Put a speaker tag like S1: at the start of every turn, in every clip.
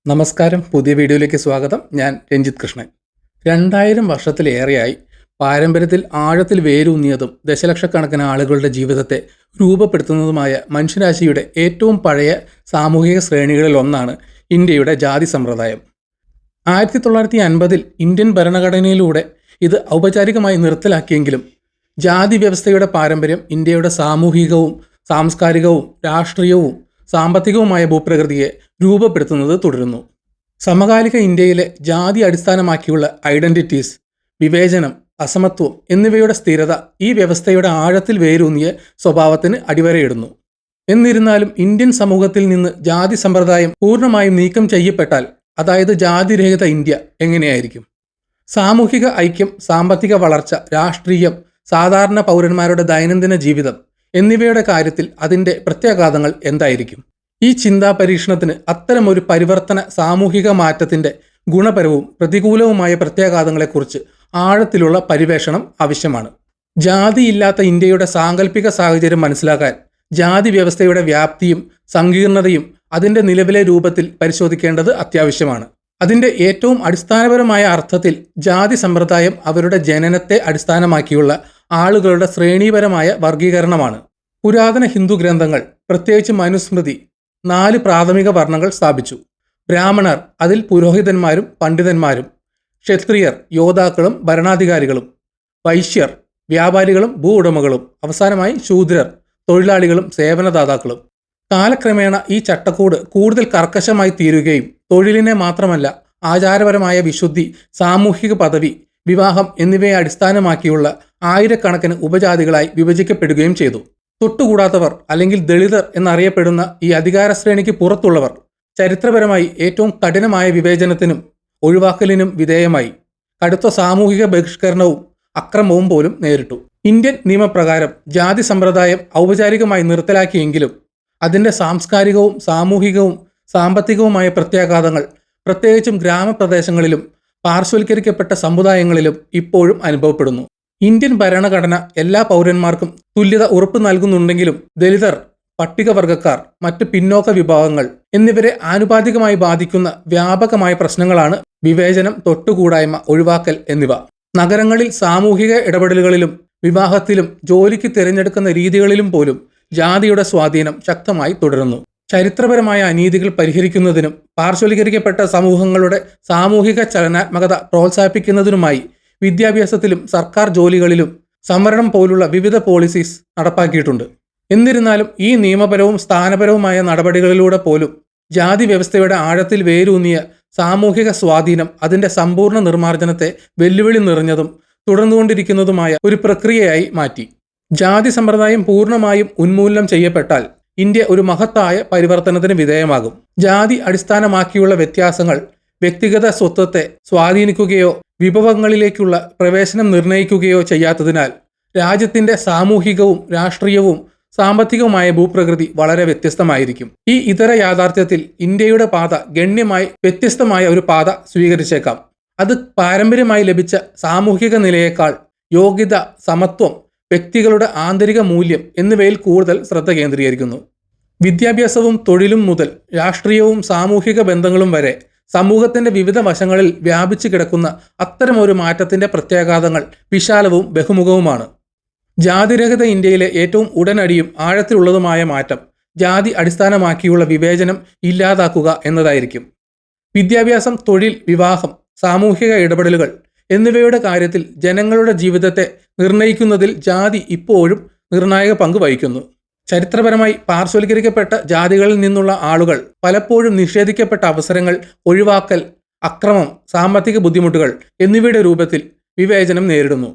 S1: നമസ്കാരം. പുതിയ വീഡിയോയിലേക്ക് സ്വാഗതം. ഞാൻ രഞ്ജിത്ത് കൃഷ്ണൻ. 2000 വർഷത്തിലേറെയായി പാരമ്പര്യത്തിൽ ആഴത്തിൽ വേരൂന്നിയതും ദശലക്ഷക്കണക്കിന് ആളുകളുടെ ജീവിതത്തെ രൂപപ്പെടുത്തുന്നതുമായ മനുഷ്യരാശിയുടെ ഏറ്റവും പഴയ സാമൂഹിക ശ്രേണികളിൽ ഒന്നാണ് ഇന്ത്യയുടെ ജാതി സമ്പ്രദായം. 1950-ൽ ഇന്ത്യൻ ഭരണഘടനയിലൂടെ ഇത് ഔപചാരികമായി നിർത്തലാക്കിയെങ്കിലും ജാതി വ്യവസ്ഥയുടെ പാരമ്പര്യം ഇന്ത്യയുടെ സാമൂഹികവും സാംസ്കാരികവും രാഷ്ട്രീയവും സാമ്പത്തികവുമായ ഭൂപ്രകൃതിയെ രൂപപ്പെടുത്തുന്നത് തുടരുന്നു. സമകാലിക ഇന്ത്യയിലെ ജാതി അടിസ്ഥാനമാക്കിയുള്ള ഐഡന്റിറ്റീസ്, വിവേചനം, അസമത്വം എന്നിവയുടെ സ്ഥിരത ഈ വ്യവസ്ഥയുടെ ആഴത്തിൽ വേരൂന്നിയ സ്വഭാവത്തിന് അടിവരയിടുന്നു. എന്നിരുന്നാലും ഇന്ത്യൻ സമൂഹത്തിൽ നിന്ന് ജാതി സമ്പ്രദായം പൂർണ്ണമായും നീക്കം ചെയ്യപ്പെട്ടാൽ, അതായത് ജാതിരഹിത ഇന്ത്യ എങ്ങനെയായിരിക്കും? സാമൂഹിക ഐക്യം, സാമ്പത്തിക വളർച്ച, രാഷ്ട്രീയം, സാധാരണ പൗരന്മാരുടെ ദൈനംദിന ജീവിതം എന്നിവയുടെ കാര്യത്തിൽ അതിൻ്റെ പ്രത്യാഘാതങ്ങൾ എന്തായിരിക്കും? ഈ ചിന്താ പരീക്ഷണത്തിന് അത്തരമൊരു പരിവർത്തന സാമൂഹിക മാറ്റത്തിൻ്റെ ഗുണപരവും പ്രതികൂലവുമായ പ്രത്യാഘാതങ്ങളെക്കുറിച്ച് ആഴത്തിലുള്ള പരിവേഷണം ആവശ്യമാണ്. ജാതിയില്ലാത്ത ഇന്ത്യയുടെ സാങ്കല്പിക സാഹചര്യം മനസ്സിലാക്കാൻ ജാതി വ്യവസ്ഥയുടെ വ്യാപ്തിയും സങ്കീർണതയും അതിൻ്റെ നിലവിലെ രൂപത്തിൽ പരിശോധിക്കേണ്ടത് അത്യാവശ്യമാണ്. അതിൻ്റെ ഏറ്റവും അടിസ്ഥാനപരമായ അർത്ഥത്തിൽ ജാതി സമ്പ്രദായം അവരുടെ ജനനത്തെ അടിസ്ഥാനമാക്കിയുള്ള ആളുകളുടെ ശ്രേണീപരമായ വർഗീകരണമാണ്. പുരാതന ഹിന്ദു ഗ്രന്ഥങ്ങൾ, പ്രത്യേകിച്ച് മനുസ്മൃതി, 4 പ്രാഥമിക വർണ്ണങ്ങൾ സ്ഥാപിച്ചു. ബ്രാഹ്മണർ, അതിൽ പുരോഹിതന്മാരും പണ്ഡിതന്മാരും; ക്ഷത്രിയർ, യോദ്ധാക്കളും ഭരണാധികാരികളും; വൈശ്യർ, വ്യാപാരികളും ഭൂ ഉടമകളും; അവസാനമായി ശൂദ്രർ, തൊഴിലാളികളും സേവനദാതാക്കളും. കാലക്രമേണ ഈ ചട്ടക്കൂട് കൂടുതൽ കർക്കശമായി തീരുകയും തൊഴിലിനെ മാത്രമല്ല, ആചാരപരമായ വിശുദ്ധി, സാമൂഹിക പദവി, വിവാഹം എന്നിവയെ അടിസ്ഥാനമാക്കിയുള്ള ആയിരക്കണക്കിന് ഉപജാതികളായി വിഭജിക്കപ്പെടുകയും ചെയ്തു. തൊട്ടുകൂടാത്തവർ അല്ലെങ്കിൽ ദളിതർ എന്നറിയപ്പെടുന്ന ഈ അധികാരശ്രേണിക്ക് പുറത്തുള്ളവർ ചരിത്രപരമായി ഏറ്റവും കഠിനമായ വിവേചനത്തിനും ഒഴിവാക്കലിനും വിധേയമായി കടുത്ത സാമൂഹിക ബഹിഷ്കരണവും അക്രമവും പോലും നേരിട്ടു. ഇന്ത്യൻ നിയമപ്രകാരം ജാതി സമ്പ്രദായം ഔപചാരികമായി നിർത്തലാക്കിയെങ്കിലും അതിൻ്റെ സാംസ്കാരികവും സാമൂഹികവും സാമ്പത്തികവുമായ പ്രത്യാഘാതങ്ങൾ പ്രത്യേകിച്ചും ഗ്രാമപ്രദേശങ്ങളിലും പാർശ്വവൽക്കരിക്കപ്പെട്ട സമുദായങ്ങളിലും ഇപ്പോഴും അനുഭവപ്പെടുന്നു. ഇന്ത്യൻ ഭരണഘടന എല്ലാ പൗരന്മാർക്കും തുല്യത ഉറപ്പു നൽകുന്നുണ്ടെങ്കിലും ദലിതർ, പട്ടികവർഗക്കാർ, മറ്റ് പിന്നോക്ക വിഭാഗങ്ങൾ എന്നിവരെ ആനുപാതികമായി ബാധിക്കുന്ന വ്യാപകമായ പ്രശ്നങ്ങളാണ് വിവേചനം, തൊട്ടുകൂടായ്മ, ഒഴിവാക്കൽ എന്നിവ. നഗരങ്ങളിൽ സാമൂഹിക ഇടപെടലുകളിലും വിവാഹത്തിലും ജോലിക്ക് തിരഞ്ഞെടുക്കുന്ന രീതികളിലും പോലും ജാതിയുടെ സ്വാധീനം ശക്തമായി തുടരുന്നു. ചരിത്രപരമായ അനീതികൾ പരിഹരിക്കുന്നതിനും പാർശ്വവൽക്കരിക്കപ്പെട്ട സമൂഹങ്ങളുടെ സാമൂഹിക ചലനാത്മകത പ്രോത്സാഹിപ്പിക്കുന്നതിനുമായി വിദ്യാഭ്യാസത്തിലും സർക്കാർ ജോലികളിലും സംവരണം പോലുള്ള വിവിധ പോളിസീസ് നടപ്പാക്കിയിട്ടുണ്ട്. എന്നിരുന്നാലും ഈ നിയമപരവും സ്ഥാനപരവുമായ നടപടികളിലൂടെ പോലും ജാതി വ്യവസ്ഥയുടെ ആഴത്തിൽ വേരൂന്നിയ സാമൂഹിക സ്വാധീനം അതിൻ്റെ സമ്പൂർണ്ണ നിർമ്മാർജ്ജനത്തെ വെല്ലുവിളി നിറഞ്ഞതും തുടർന്നുകൊണ്ടിരിക്കുന്നതുമായ ഒരു പ്രക്രിയയായി മാറ്റി. ജാതി സമ്പ്രദായം പൂർണ്ണമായും ഉന്മൂലനം ചെയ്യപ്പെട്ടാൽ ഇന്ത്യ ഒരു മഹത്തായ പരിവർത്തനത്തിന് വിധേയമാകും. ജാതി അടിസ്ഥാനമാക്കിയുള്ള വ്യത്യാസങ്ങൾ വ്യക്തിഗത സ്വത്വത്തെ സ്വാധീനിക്കുകയോ വിഭവങ്ങളിലേക്കുള്ള പ്രവേശനം നിർണ്ണയിക്കുകയോ ചെയ്യാത്തതിനാൽ രാജ്യത്തിൻ്റെ സാമൂഹികവും രാഷ്ട്രീയവും സാമ്പത്തികവുമായ ഭൂപ്രകൃതി വളരെ വ്യത്യസ്തമായിരിക്കും. ഈ ഇതര യാഥാർത്ഥ്യത്തിൽ ഇന്ത്യയുടെ പാത ഗണ്യമായി വ്യത്യസ്തമായ ഒരു പാത സ്വീകരിച്ചേക്കാം. അത് പാരമ്പര്യമായി ലഭിച്ച സാമൂഹിക നിലയേക്കാൾ യോഗ്യത, സമത്വം, വ്യക്തികളുടെ ആന്തരിക മൂല്യം എന്നിവയിൽ കൂടുതൽ ശ്രദ്ധ കേന്ദ്രീകരിക്കുന്നു. വിദ്യാഭ്യാസവും തൊഴിലും മുതൽ രാഷ്ട്രീയവും സാമൂഹിക ബന്ധങ്ങളും വരെ സമൂഹത്തിൻ്റെ വിവിധ വശങ്ങളിൽ വ്യാപിച്ചു കിടക്കുന്ന അത്തരമൊരു മാറ്റത്തിൻ്റെ പ്രത്യാഘാതങ്ങൾ വിശാലവും ബഹുമുഖവുമാണ്. ജാതിരഹിത ഇന്ത്യയിലെ ഏറ്റവും ഉടനടിയും ആഴത്തിലുള്ളതുമായ മാറ്റം ജാതി അടിസ്ഥാനമാക്കിയുള്ള വിവേചനം ഇല്ലാതാക്കുക എന്നതായിരിക്കും. വിദ്യാഭ്യാസം, തൊഴിൽ, വിവാഹം, സാമൂഹിക ഇടപെടലുകൾ എന്നിവയുടെ കാര്യത്തിൽ ജനങ്ങളുടെ ജീവിതത്തെ നിർണ്ണയിക്കുന്നതിൽ ജാതി ഇപ്പോഴും നിർണായക പങ്ക് വഹിക്കുന്നു. ചരിത്രപരമായി പാർശ്വവൽക്കരിക്കപ്പെട്ട ജാതികളിൽ നിന്നുള്ള ആളുകൾ പലപ്പോഴും നിഷേധിക്കപ്പെട്ട അവസരങ്ങൾ, ഒഴിവാക്കൽ, അക്രമം, സാമ്പത്തിക ബുദ്ധിമുട്ടുകൾ എന്നിവയുടെ രൂപത്തിൽ വിവേചനം നേരിടുന്നു.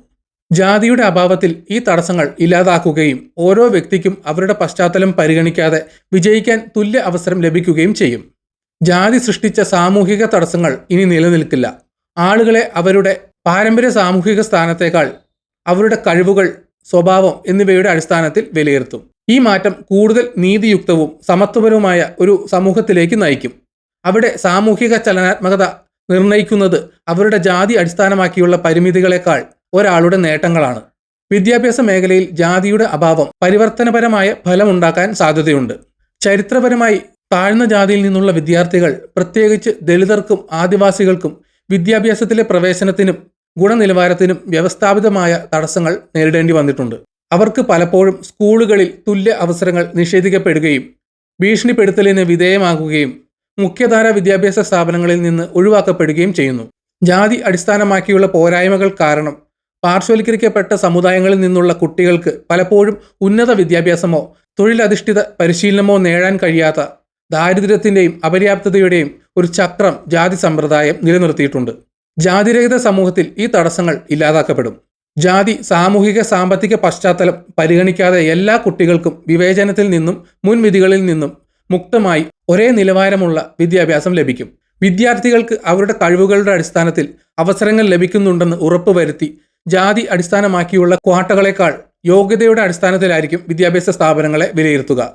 S1: ജാതിയുടെ അഭാവത്തിൽ ഈ തടസ്സങ്ങൾ ഇല്ലാതാക്കുകയും ഓരോ വ്യക്തിക്കും അവരുടെ പശ്ചാത്തലം പരിഗണിക്കാതെ വിജയിക്കാൻ തുല്യ അവസരം ലഭിക്കുകയും ചെയ്യും. ജാതി സൃഷ്ടിച്ച സാമൂഹിക തടസ്സങ്ങൾ ഇനി നിലനിൽക്കില്ല. ആളുകളെ അവരുടെ പാരമ്പര്യ സാമൂഹിക സ്ഥാനത്തേക്കാൾ അവരുടെ കഴിവുകൾ, സ്വഭാവം എന്നിവയുടെ അടിസ്ഥാനത്തിൽ വിലയിരുത്തും. ഈ മാറ്റം കൂടുതൽ നീതിയുക്തവും സമത്വപരവുമായ ഒരു സമൂഹത്തിലേക്ക് നയിക്കും. അവിടെ സാമൂഹിക ചലനാത്മകത നിർണ്ണയിക്കുന്നത് അവരുടെ ജാതി അടിസ്ഥാനമാക്കിയുള്ള പരിമിതികളെക്കാൾ ഒരാളുടെ നേട്ടങ്ങളാണ്. വിദ്യാഭ്യാസ മേഖലയിൽ ജാതിയുടെ അഭാവം പരിവർത്തനപരമായ ഫലമുണ്ടാക്കാൻ സാധ്യതയുണ്ട്. ചരിത്രപരമായി താഴ്ന്ന ജാതിയിൽ നിന്നുള്ള വിദ്യാർത്ഥികൾ, പ്രത്യേകിച്ച് ദളിതർക്കും ആദിവാസികൾക്കും വിദ്യാഭ്യാസത്തിലെ പ്രവേശനത്തിനും ഗുണനിലവാരത്തിനും വ്യവസ്ഥാപിതമായ തടസ്സങ്ങൾ നേരിടേണ്ടി വന്നിട്ടുണ്ട്. അവർക്ക് പലപ്പോഴും സ്കൂളുകളിൽ തുല്യ അവസരങ്ങൾ നിഷേധിക്കപ്പെടുകയും ഭീഷണിപ്പെടുത്തലിന് വിധേയമാകുകയും മുഖ്യധാര വിദ്യാഭ്യാസ സ്ഥാപനങ്ങളിൽ നിന്ന് ഒഴിവാക്കപ്പെടുകയും ചെയ്യുന്നു. ജാതി അടിസ്ഥാനമാക്കിയുള്ള പോരായ്മകൾ കാരണം പാർശ്വവൽക്കരിക്കപ്പെട്ട സമുദായങ്ങളിൽ നിന്നുള്ള കുട്ടികൾക്ക് പലപ്പോഴും ഉന്നത വിദ്യാഭ്യാസമോ തൊഴിലധിഷ്ഠിത പരിശീലനമോ നേടാൻ കഴിയാത്ത ദാരിദ്ര്യത്തിൻ്റെയും അപര്യാപ്തതയുടെയും ഒരു ചക്രം ജാതി സമ്പ്രദായം നിലനിർത്തിയിട്ടുണ്ട്. ജാതിരഹിത സമൂഹത്തിൽ ഈ തടസ്സങ്ങൾ ഇല്ലാതാക്കപ്പെടും. ജാതി, സാമൂഹിക സാമ്പത്തിക പശ്ചാത്തലം പരിഗണിക്കാതെ എല്ലാ കുട്ടികൾക്കും വിവേചനത്തിൽ നിന്നും മുൻവിധികളിൽ നിന്നും മുക്തമായി ഒരേ നിലവാരമുള്ള വിദ്യാഭ്യാസം ലഭിക്കും. വിദ്യാർത്ഥികൾക്ക് അവരുടെ കഴിവുകളുടെ അടിസ്ഥാനത്തിൽ അവസരങ്ങൾ ലഭിക്കുന്നുണ്ടെന്ന് ഉറപ്പുവരുത്തി ജാതി അടിസ്ഥാനമാക്കിയുള്ള ക്വാട്ടകളെക്കാൾ യോഗ്യതയുടെ അടിസ്ഥാനത്തിലായിരിക്കും വിദ്യാഭ്യാസ സ്ഥാപനങ്ങളെ വിലയിരുത്തുക.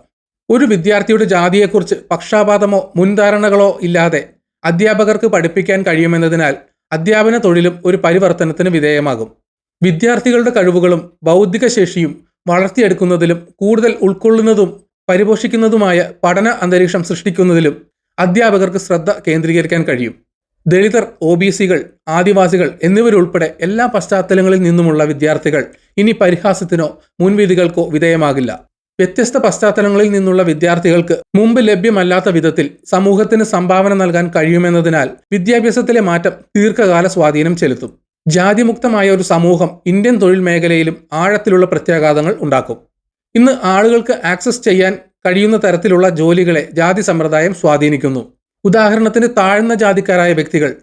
S1: ഒരു വിദ്യാർത്ഥിയുടെ ജാതിയെക്കുറിച്ച് പക്ഷാപാതമോ മുൻധാരണകളോ ഇല്ലാതെ അധ്യാപകർക്ക് പഠിപ്പിക്കാൻ കഴിയുമെന്നതിനാൽ അധ്യാപന തൊഴിലും ഒരു പരിവർത്തനത്തിന് വിധേയമാകും. വിദ്യാർത്ഥികളുടെ കഴിവുകളും ബൗദ്ധിക ശേഷിയും വളർത്തിയെടുക്കുന്നതിലും കൂടുതൽ ഉൾക്കൊള്ളുന്നതും പരിപോഷിക്കുന്നതുമായ പഠന അന്തരീക്ഷം സൃഷ്ടിക്കുന്നതിലും അധ്യാപകർക്ക് ശ്രദ്ധ കേന്ദ്രീകരിക്കാൻ കഴിയും. ദളിതർ, OBC-കൾ, ആദിവാസികൾ എന്നിവരുൾപ്പെടെ എല്ലാ പശ്ചാത്തലങ്ങളിൽ നിന്നുമുള്ള വിദ്യാർത്ഥികൾ ഇനി പരിഹാസത്തിനോ മുൻവിധികൾക്കോ വിധേയമാകില്ല. വ്യത്യസ്ത പശ്ചാത്തലങ്ങളിൽ നിന്നുള്ള വിദ്യാർത്ഥികൾക്ക് മുമ്പ് ലഭ്യമല്ലാത്ത വിധത്തിൽ സമൂഹത്തിന് സംഭാവന നൽകാൻ കഴിയുമെന്നതിനാൽ വിദ്യാഭ്യാസത്തിലെ മാറ്റം ദീർഘകാല സ്വാധീനം ചെലുത്തും. ജാതിമുക്തമായ ഒരു സമൂഹം ഇന്ത്യൻ തൊഴിൽ മേഖലയിലും ആഴത്തിലുള്ള പ്രത്യാഘാതങ്ങൾ ഉണ്ടാക്കും. ഇന്ന് ആളുകൾക്ക് ആക്സസ് ചെയ്യാൻ കഴിയുന്ന തരത്തിലുള്ള ജോലികളെ ജാതി സമ്പ്രദായം സ്വാധീനിക്കുന്നു. ഉദാഹരണത്തിന്, താഴ്ന്ന ജാതിക്കാരായ വ്യക്തികൾ,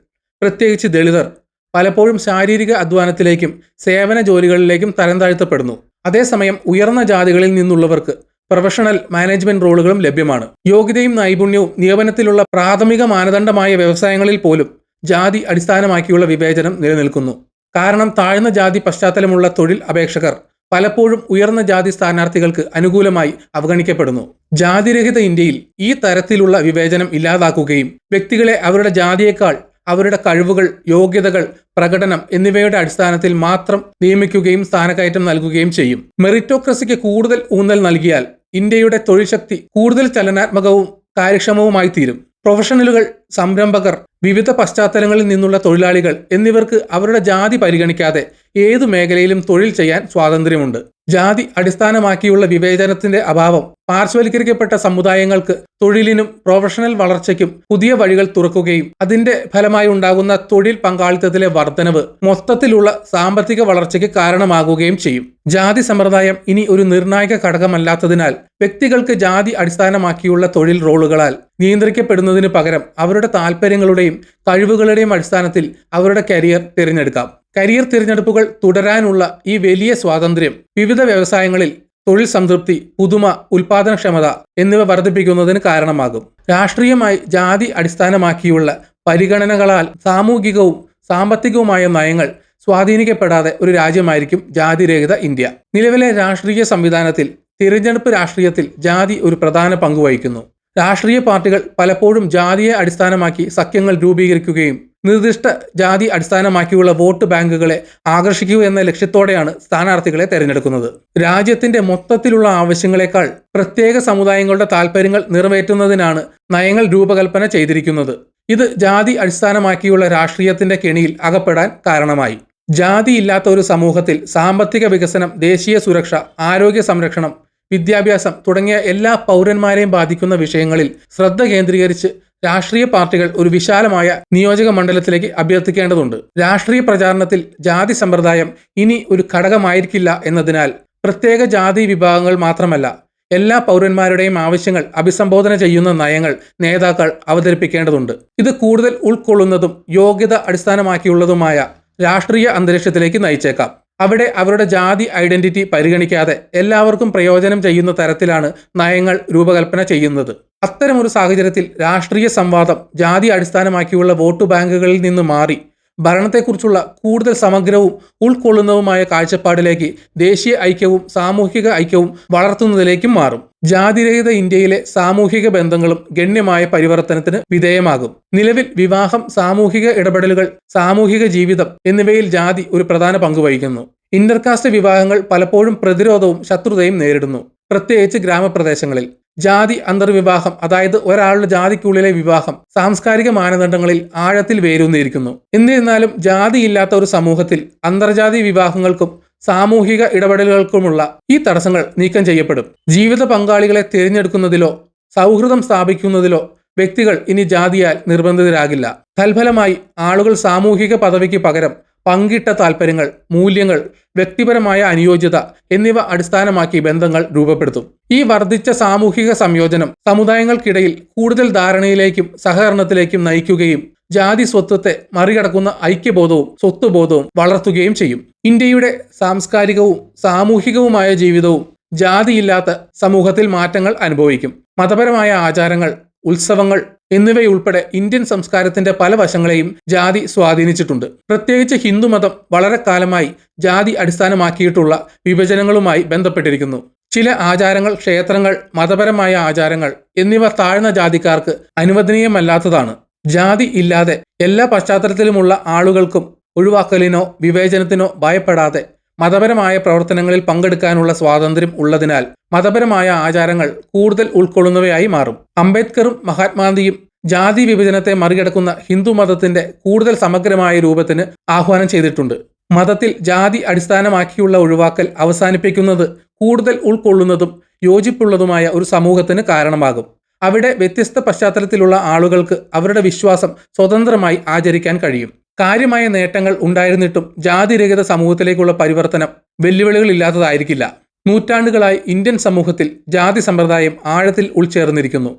S1: പ്രത്യേകിച്ച് ദളിതർ, പലപ്പോഴും ശാരീരിക അധ്വാനത്തിലേക്കും സേവന ജോലികളിലേക്കും തരം താഴ്ത്തപ്പെടുന്നു. അതേസമയം ഉയർന്ന ജാതികളിൽ നിന്നുള്ളവർക്ക് പ്രൊഫഷണൽ മാനേജ്മെന്റ് റോളുകളും ലഭ്യമാണ്. യോഗ്യതയും നൈപുണ്യവും നിയമനത്തിലുള്ള പ്രാഥമിക മാനദണ്ഡമായ വ്യവസായങ്ങളിൽ പോലും ജാതി അടിസ്ഥാനമാക്കിയുള്ള വിവേചനം നിലനിൽക്കുന്നു. കാരണം താഴ്ന്ന ജാതി പശ്ചാത്തലമുള്ള തൊഴിൽ അപേക്ഷകർ പലപ്പോഴും ഉയർന്ന ജാതി സ്ഥാനാർത്ഥികൾക്ക് അനുകൂലമായി അവഗണിക്കപ്പെടുന്നു. ജാതിരഹിത ഇന്ത്യയിൽ ഈ തരത്തിലുള്ള വിവേചനം ഇല്ലാതാക്കുകയും വ്യക്തികളെ അവരുടെ ജാതിയേക്കാൾ അവരുടെ കഴിവുകൾ, യോഗ്യതകൾ, പ്രകടനം എന്നിവയുടെ അടിസ്ഥാനത്തിൽ മാത്രം നിയമിക്കുകയും സ്ഥാനക്കയറ്റം നൽകുകയും ചെയ്യും. മെറിറ്റോക്രസിക്ക് കൂടുതൽ ഊന്നൽ നൽകിയാൽ ഇന്ത്യയുടെ തൊഴിൽ ശക്തി കൂടുതൽ ചലനാത്മകവും കാര്യക്ഷമവുമായി തീരും. പ്രൊഫഷണലുകൾ, സംരംഭകർ, വിവിധ പശ്ചാത്തലങ്ങളിൽ നിന്നുള്ള തൊഴിലാളികൾ എന്നിവർക്ക് അവരുടെ ജാതി പരിഗണിക്കാതെ ഏതു മേഖലയിലും തൊഴിൽ ചെയ്യാൻ സ്വാതന്ത്ര്യമുണ്ട്. ജാതി അടിസ്ഥാനമാക്കിയുള്ള വിവേചനത്തിന്റെ അഭാവം പാർശ്വവൽക്കരിക്കപ്പെട്ട സമുദായങ്ങൾക്ക് തൊഴിലിനും പ്രൊഫഷണൽ വളർച്ചയ്ക്കും പുതിയ വഴികൾ തുറക്കുകയും അതിന്റെ ഫലമായി ഉണ്ടാകുന്ന തൊഴിൽ പങ്കാളിത്തത്തിലെ വർധനവ് മൊത്തത്തിലുള്ള സാമ്പത്തിക വളർച്ചയ്ക്ക് കാരണമാകുകയും ചെയ്യും. ജാതി സമ്പ്രദായം ഇനി ഒരു നിർണായക ഘടകമല്ലാത്തതിനാൽ വ്യക്തികൾക്ക് ജാതി അടിസ്ഥാനമാക്കിയുള്ള തൊഴിൽ റോളുകളാൽ നിയന്ത്രിക്കപ്പെടുന്നതിന് പകരം അവരുടെ താൽപ്പര്യങ്ങളുടെയും കഴിവുകളുടെയും അടിസ്ഥാനത്തിൽ അവരുടെ കരിയർ തിരഞ്ഞെടുക്കാം. കരിയർ തിരഞ്ഞെടുപ്പുകൾ തുടരാനുള്ള ഈ വലിയ സ്വാതന്ത്ര്യം വിവിധ വ്യവസായങ്ങളിൽ തൊഴിൽ സംതൃപ്തി, പുതുമ, ഉൽപാദനക്ഷമത എന്നിവ വർദ്ധിപ്പിക്കുന്നതിന് കാരണമാകും. രാഷ്ട്രീയമായി ജാതി അടിസ്ഥാനമാക്കിയുള്ള പരിഗണനകളാൽ സാമൂഹികവും സാമ്പത്തികവുമായ നയങ്ങൾ സ്വാധീനിക്കപ്പെടാതെ ഒരു രാജ്യമായിരിക്കും ജാതിരഹിത ഇന്ത്യ. നിലവിലെ രാഷ്ട്രീയ സംവിധാനത്തിൽ തിരഞ്ഞെടുപ്പ് രാഷ്ട്രീയത്തിൽ ജാതി ഒരു പ്രധാന പങ്ക് വഹിക്കുന്നു. രാഷ്ട്രീയ പാർട്ടികൾ പലപ്പോഴും ജാതിയെ അടിസ്ഥാനമാക്കി സഖ്യങ്ങൾ രൂപീകരിക്കുകയും നിർദ്ദിഷ്ട ജാതി അടിസ്ഥാനമാക്കിയുള്ള വോട്ട് ബാങ്കുകളെ ആകർഷിക്കുക എന്ന ലക്ഷ്യത്തോടെയാണ് സ്ഥാനാർത്ഥികളെ തെരഞ്ഞെടുക്കുന്നത്. രാജ്യത്തിന്റെ മൊത്തത്തിലുള്ള ആവശ്യങ്ങളെക്കാൾ പ്രത്യേക സമുദായങ്ങളുടെ താൽപ്പര്യങ്ങൾ നിറവേറ്റുന്നതിനാണ് നയങ്ങൾ രൂപകൽപ്പന ചെയ്തിരിക്കുന്നത്. ഇത് ജാതി അടിസ്ഥാനമാക്കിയുള്ള രാഷ്ട്രീയത്തിന്റെ കെണിയിൽ അകപ്പെടാൻ കാരണമായി. ജാതിയില്ലാത്ത ഒരു സമൂഹത്തിൽ സാമ്പത്തിക വികസനം, ദേശീയ സുരക്ഷ, ആരോഗ്യ സംരക്ഷണം, വിദ്യാഭ്യാസം തുടങ്ങിയ എല്ലാ പൗരന്മാരെയും ബാധിക്കുന്ന വിഷയങ്ങളിൽ ശ്രദ്ധ കേന്ദ്രീകരിച്ച് രാഷ്ട്രീയ പാർട്ടികൾ ഒരു വിശാലമായ നിയോജക മണ്ഡലത്തിലേക്ക് അഭ്യർത്ഥിക്കേണ്ടതുണ്ട്. രാഷ്ട്രീയ പ്രചാരണത്തിൽ ജാതി സമ്പ്രദായം ഇനി ഒരു ഘടകമായിരിക്കില്ല എന്നതിനാൽ പ്രത്യേക ജാതി വിഭാഗങ്ങൾ മാത്രമല്ല എല്ലാ പൗരന്മാരുടെയും ആവശ്യങ്ങൾ അഭിസംബോധന ചെയ്യുന്ന നയങ്ങൾ നേതാക്കൾ അവതരിപ്പിക്കേണ്ടതുണ്ട്. ഇത് കൂടുതൽ ഉൾക്കൊള്ളുന്നതും യോഗ്യത അടിസ്ഥാനമാക്കിയുള്ളതുമായ രാഷ്ട്രീയ അന്തരീക്ഷത്തിലേക്ക് നയിച്ചേക്കാം. അവിടെ അവരുടെ ജാതി ഐഡന്റിറ്റി പരിഗണിക്കാതെ എല്ലാവർക്കും പ്രയോജനം ചെയ്യുന്ന തരത്തിലാണ് നയങ്ങൾ രൂപകൽപ്പന ചെയ്യുന്നത്. അത്തരമൊരു സാഹചര്യത്തിൽ രാഷ്ട്രീയ സംവാദം ജാതി അടിസ്ഥാനമാക്കിയുള്ള വോട്ട് ബാങ്കുകളിൽ നിന്ന് മാറി ഭരണത്തെക്കുറിച്ചുള്ള കൂടുതൽ സമഗ്രവും ഉൾക്കൊള്ളുന്നതുമായ കാഴ്ചപ്പാടിലേക്ക് ദേശീയ ഐക്യവും സാമൂഹിക ഐക്യവും വളർത്തുന്നതിലേക്കും മാറും. ജാതിരഹിത ഇന്ത്യയിലെ സാമൂഹിക ബന്ധങ്ങളും ഗണ്യമായ പരിവർത്തനത്തിന് വിധേയമാകും. നിലവിൽ വിവാഹം, സാമൂഹിക ഇടപെടലുകൾ, സാമൂഹിക ജീവിതം എന്നിവയിൽ ജാതി ഒരു പ്രധാന പങ്ക് വഹിക്കുന്നു. ഇന്റർകാസ്റ്റ് വിവാഹങ്ങൾ പലപ്പോഴും പ്രതിരോധവും ശത്രുതയും നേരിടുന്നു. പ്രത്യേകിച്ച് ഗ്രാമപ്രദേശങ്ങളിൽ. ജാതി അന്തർവിവാഹം, അതായത് ഒരാളുടെ ജാതിക്കുള്ളിലെ വിവാഹം, സാംസ്കാരിക മാനദണ്ഡങ്ങളിൽ ആഴത്തിൽ വേരൂന്നിയിരിക്കുന്നു. എന്നിരുന്നാലും ജാതിയില്ലാത്ത ഒരു സമൂഹത്തിൽ അന്തർജാതി വിവാഹങ്ങൾക്കും സാമൂഹിക ഇടപെടലുകൾക്കുമുള്ള ഈ തടസ്സങ്ങൾ നീക്കം ചെയ്യപ്പെടും. ജീവിത പങ്കാളികളെ തിരഞ്ഞെടുക്കുന്നതിലോ സൗഹൃദം സ്ഥാപിക്കുന്നതിലോ വ്യക്തികൾ ഇനി ജാതിയാൽ നിർബന്ധിതരാകില്ല. തൽഫലമായി ആളുകൾ സാമൂഹിക പദവിക്ക് പകരം പങ്കിട്ട താൽപ്പര്യങ്ങൾ, മൂല്യങ്ങൾ, വ്യക്തിപരമായ അനുയോജ്യത എന്നിവ അടിസ്ഥാനമാക്കി ബന്ധങ്ങൾ രൂപപ്പെടുത്തും. ഈ വർദ്ധിച്ച സാമൂഹിക സംയോജനം സമുദായങ്ങൾക്കിടയിൽ കൂടുതൽ ധാരണയിലേക്കും സഹകരണത്തിലേക്കും നയിക്കുകയും ജാതി സ്വത്വത്തെ മറികടക്കുന്ന ഐക്യബോധവും സ്വത്വബോധവും വളർത്തുകയും ചെയ്യും. ഇന്ത്യയുടെ സാംസ്കാരികവും സാമൂഹികവുമായ ജീവിതവും ജാതിയില്ലാത്ത സമൂഹത്തിൽ മാറ്റങ്ങൾ അനുഭവിക്കും. മതപരമായ ആചാരങ്ങൾ, ഉത്സവങ്ങൾ എന്നിവയുൾപ്പെടെ ഇന്ത്യൻ സംസ്കാരത്തിന്റെ പല വശങ്ങളെയും ജാതി സ്വാധീനിച്ചിട്ടുണ്ട്. പ്രത്യേകിച്ച് ഹിന്ദുമതം വളരെ കാലമായി ജാതി അടിസ്ഥാനമാക്കിയിട്ടുള്ള വിഭജനങ്ങളുമായി ബന്ധപ്പെട്ടിരിക്കുന്നു. ചില ആചാരങ്ങൾ, ക്ഷേത്രങ്ങൾ, മതപരമായ ആചാരങ്ങൾ എന്നിവ താഴ്ന്ന ജാതിക്കാർക്ക് അനുവദനീയമല്ലാത്തതാണ്. ജാതി ഇല്ലാതെ എല്ലാ പശ്ചാത്തലത്തിലുമുള്ള ആളുകൾക്കും ഒഴിവാക്കലിനോ വിവേചനത്തിനോ ഭയപ്പെടാതെ മതപരമായ പ്രവർത്തനങ്ങളിൽ പങ്കെടുക്കാനുള്ള സ്വാതന്ത്ര്യം ഉള്ളതിനാൽ മതപരമായ ആചാരങ്ങൾ കൂടുതൽ ഉൾക്കൊള്ളുന്നവയായി മാറും. അംബേദ്കറും മഹാത്മാഗാന്ധിയും ജാതി വിഭജനത്തെ മറികടക്കുന്ന ഹിന്ദു മതത്തിന്റെ കൂടുതൽ സമഗ്രമായ രൂപത്തിന് ആഹ്വാനം ചെയ്തിട്ടുണ്ട്. മതത്തിൽ ജാതി അടിസ്ഥാനമാക്കിയുള്ള ഒഴിവാക്കൽ അവസാനിപ്പിക്കുന്നത് കൂടുതൽ ഉൾക്കൊള്ളുന്നതും യോജിപ്പുള്ളതുമായ ഒരു സമൂഹത്തിന് കാരണമാകും. അവിടെ വ്യത്യസ്ത പശ്ചാത്തലത്തിലുള്ള ആളുകൾക്ക് അവരുടെ വിശ്വാസം സ്വതന്ത്രമായി ആചരിക്കാൻ കഴിയും. കാര്യമായ നേട്ടങ്ങൾ ഉണ്ടായിരുന്നിട്ടും ജാതിരഹിത സമൂഹത്തിലേക്കുള്ള പരിവർത്തനം വെല്ലുവിളികളില്ലാത്തതായിരിക്കില്ല. നൂറ്റാണ്ടുകളായി ഇന്ത്യൻ സമൂഹത്തിൽ ജാതി സമ്പ്രദായം ആഴത്തിൽ ഉൾച്ചേർന്നിരിക്കുന്നു.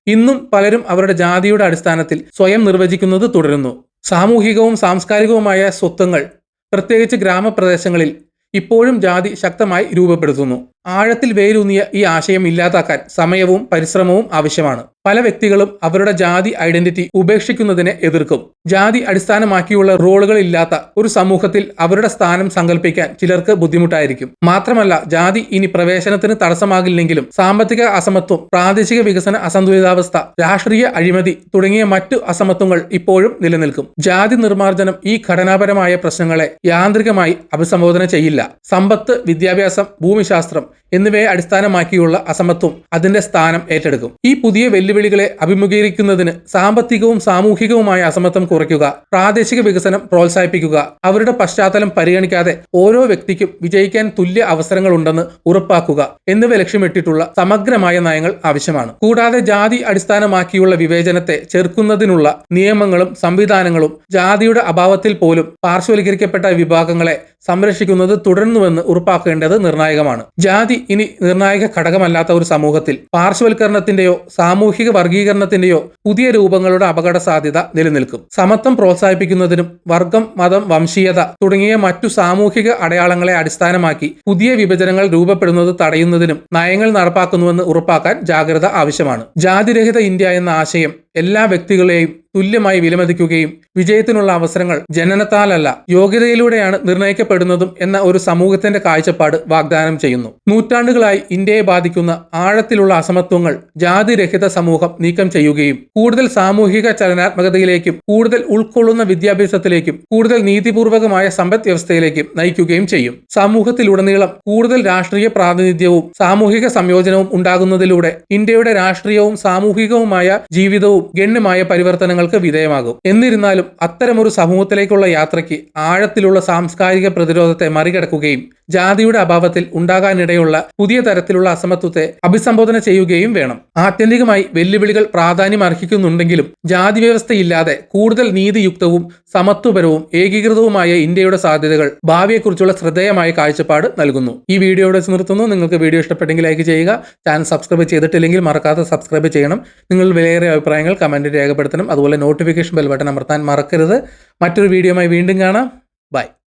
S1: ഇന്നും പലരും അവരുടെ ജാതിയുടെ അടിസ്ഥാനത്തിൽ സ്വയം നിർവചിക്കുന്നത് തുടരുന്നു. സാമൂഹികവും സാംസ്കാരികവുമായ സ്വത്വങ്ങൾ, പ്രത്യേകിച്ച് ഗ്രാമപ്രദേശങ്ങളിൽ ഇപ്പോഴും ജാതി ശക്തമായി രൂപപ്പെടുത്തുന്നു. ആഴത്തിൽ വേരൂന്നിയ ഈ ആശയം ഇല്ലാതാക്കാൻ സമയവും പരിശ്രമവും ആവശ്യമാണ്. പല വ്യക്തികളും അവരുടെ ജാതി ഐഡന്റിറ്റി ഉപേക്ഷിക്കുന്നതിനെ എതിർക്കും. ജാതി അടിസ്ഥാനമാക്കിയുള്ള റോളുകളില്ലാത്ത ഒരു സമൂഹത്തിൽ അവരുടെ സ്ഥാനം സങ്കല്പിക്കാൻ ചിലർക്ക് ബുദ്ധിമുട്ടായിരിക്കും. മാത്രമല്ല, ജാതി ഇനി പ്രവേശനത്തിന് തടസ്സമാകില്ലെങ്കിലും സാമ്പത്തിക അസമത്വം, പ്രാദേശിക വികസന അസന്തുലിതാവസ്ഥ, രാഷ്ട്രീയ അഴിമതി തുടങ്ങിയ മറ്റു അസമത്വങ്ങൾ ഇപ്പോഴും നിലനിൽക്കും. ജാതി നിർമ്മാർജ്ജനം ഈ ഘടനാപരമായ പ്രശ്നങ്ങളെ യാന്ത്രികമായി അഭിസംബോധന ചെയ്യില്ല. സമ്പത്ത്, വിദ്യാഭ്യാസം, ഭൂമിശാസ്ത്രം എന്നിവയെ അടിസ്ഥാനമാക്കിയുള്ള അസമത്വം അതിന്റെ സ്ഥാനം ഏറ്റെടുക്കും. ഈ പുതിയ വെല്ലുവിളികളെ അഭിമുഖീകരിക്കുന്നതിന് സാമ്പത്തികവും സാമൂഹികവുമായ അസമത്വം കുറയ്ക്കുക, പ്രാദേശിക വികസനം പ്രോത്സാഹിപ്പിക്കുക, അവരുടെ പശ്ചാത്തലം പരിഗണിക്കാതെ ഓരോ വ്യക്തിക്കും വിജയിക്കാൻ തുല്യ അവസരങ്ങളുണ്ടെന്ന് ഉറപ്പാക്കുക എന്നിവ ലക്ഷ്യമിട്ടിട്ടുള്ള സമഗ്രമായ നയങ്ങൾ ആവശ്യമാണ്. കൂടാതെ ജാതി അടിസ്ഥാനമാക്കിയുള്ള വിവേചനത്തെ ചെറുക്കുന്നതിനുള്ള നിയമങ്ങളും സംവിധാനങ്ങളും ജാതിയുടെ അഭാവത്തിൽ പോലും പാർശ്വവൽക്കരിക്കപ്പെട്ട വിഭാഗങ്ങളെ സംരക്ഷിക്കുന്നത് തുടരുന്നുവെന്ന് ഉറപ്പാക്കേണ്ടത് നിർണായകമാണ്. ജാതി ഇനി നിർണായക ഘടകമല്ലാത്ത ഒരു സമൂഹത്തിൽ പാർശ്വവൽക്കരണത്തിന്റെയോ സാമൂഹിക വർഗീകരണത്തിന്റെയോ പുതിയ രൂപങ്ങളുടെ അപകട സാധ്യത നിലനിൽക്കും. സമത്വം പ്രോത്സാഹിപ്പിക്കുന്നതിനും വർഗം, മതം, വംശീയത തുടങ്ങിയ മറ്റു സാമൂഹിക അടയാളങ്ങളെ അടിസ്ഥാനമാക്കി പുതിയ വിഭജനങ്ങൾ രൂപപ്പെടുന്നത് തടയുന്നതിനും നയങ്ങൾ നടപ്പാക്കുന്നുവെന്ന് ഉറപ്പാക്കാൻ ജാഗ്രത ആവശ്യമാണ്. ജാതിരഹിത ഇന്ത്യ എന്ന ആശയം എല്ലാ വ്യക്തികളെയും തുല്യമായി വിലമതിക്കുകയും വിജയത്തിനുള്ള അവസരങ്ങൾ ജനനത്താലല്ല യോഗ്യതയിലൂടെയാണ് നിർണ്ണയിക്കപ്പെടുന്നതും എന്ന ഒരു സമൂഹത്തിന്റെ കാഴ്ചപ്പാട് വാഗ്ദാനം ചെയ്യുന്നു. നൂറ്റാണ്ടുകളായി ഇന്ത്യയെ ബാധിക്കുന്ന ആഴത്തിലുള്ള അസമത്വങ്ങൾ ജാതിരഹിത സമൂഹം നീക്കം ചെയ്യുകയും കൂടുതൽ സാമൂഹിക ചലനാത്മകതയിലേക്കും കൂടുതൽ ഉൾക്കൊള്ളുന്ന വിദ്യാഭ്യാസത്തിലേക്കും കൂടുതൽ നീതിപൂർവകമായ സമ്പദ് വ്യവസ്ഥയിലേക്കും നയിക്കുകയും ചെയ്യും. സമൂഹത്തിലുടനീളം കൂടുതൽ രാഷ്ട്രീയ പ്രാതിനിധ്യവും സാമൂഹിക സംയോജനവും ഉണ്ടാകുന്നതിലൂടെ ഇന്ത്യയുടെ രാഷ്ട്രീയവും സാമൂഹികവുമായ ജീവിതവും ഗണ്യമായ പരിവർത്തനങ്ങൾക്ക് വിധേയമാകും. എന്നിരുന്നാലും അത്തരമൊരു സമൂഹത്തിലേക്കുള്ള യാത്രയ്ക്ക് ആഴത്തിലുള്ള സാംസ്കാരിക പ്രതിരോധത്തെ മറികടക്കുകയും ജാതിയുടെ അഭാവത്തിൽ ഉണ്ടാകാനിടയുള്ള പുതിയ തരത്തിലുള്ള അസമത്വത്തെ അഭിസംബോധന ചെയ്യുകയും വേണം. ആത്യന്തികമായി വെല്ലുവിളികൾ പ്രാധാന്യം അർഹിക്കുന്നുണ്ടെങ്കിലും ജാതി വ്യവസ്ഥയില്ലാതെ കൂടുതൽ നീതിയുക്തവും സമത്വപരവും ഏകീകൃതവുമായ ഇന്ത്യയുടെ സാധ്യതകൾ ഭാവിയെക്കുറിച്ചുള്ള ശ്രദ്ധേയമായ കാഴ്ചപ്പാട് നൽകുന്നു. ഈ വീഡിയോയുടെ നിർത്തുന്നു. നിങ്ങൾക്ക് വീഡിയോ ഇഷ്ടപ്പെട്ടെങ്കിൽ ലൈക്ക് ചെയ്യുക. ചാനൽ സബ്സ്ക്രൈബ് ചെയ്തിട്ടില്ലെങ്കിൽ മറക്കാതെ സബ്സ്ക്രൈബ് ചെയ്യണം. നിങ്ങൾ വിലയേറിയ അഭിപ്രായങ്ങൾ കമന്റിൽ രേഖപ്പെടുത്തണം. അതുപോലെ നോട്ടിഫിക്കേഷൻ ബെൽ ബട്ടൺ അമർത്താൻ മറക്കരുത്. മറ്റൊരു വീഡിയോയുമായി വീണ്ടും കാണാം. ബൈ.